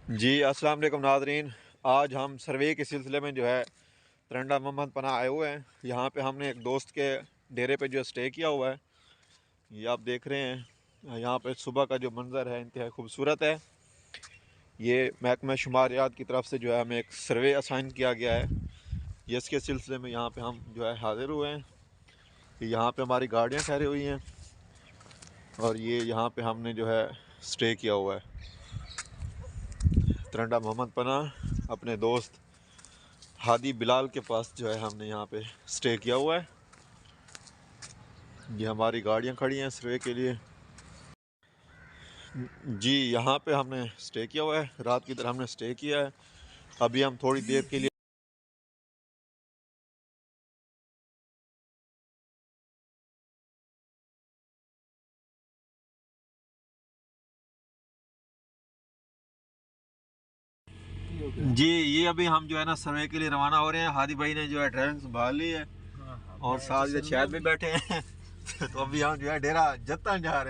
जी अस्सलाम वालेकुम नाज़रीन। आज हम सर्वे के सिलसिले में जो है तरंडा मोहम्मद पनाह आए हुए हैं। यहाँ पे हमने एक दोस्त के डेरे पे जो है स्टे किया हुआ है। ये आप देख रहे हैं, यहाँ पे सुबह का जो मंज़र है इंतहाई खूबसूरत है। ये महकमा शुमारियात की तरफ से जो है हमें एक सर्वे असाइन किया गया है। ये इसके सिलसिले में यहाँ पे हम जो है हाज़िर हुए हैं। यहाँ पे हमारी गाड़ियाँ ठहरी हुई हैं और ये यहाँ पे हमने जो है स्टे किया हुआ है। तरंडा मोहम्मद पनाह अपने दोस्त हादी बिलाल के पास जो है हमने यहाँ पे स्टे किया हुआ है। ये हमारी गाड़ियाँ खड़ी हैं सर्वे के लिए। जी यहाँ पे हमने स्टे किया हुआ है, रात की तरह हमने स्टे किया है। अभी हम थोड़ी देर के लिए जी ये अभी हम जो है ना सर्वे के लिए रवाना हो रहे हैं। हादी भाई ने जो है ड्राइविंग संभाल ली है और साथ ही शायद भी बैठे हैं तो अभी हम जो है डेरा जत्ता जा रहे हैं।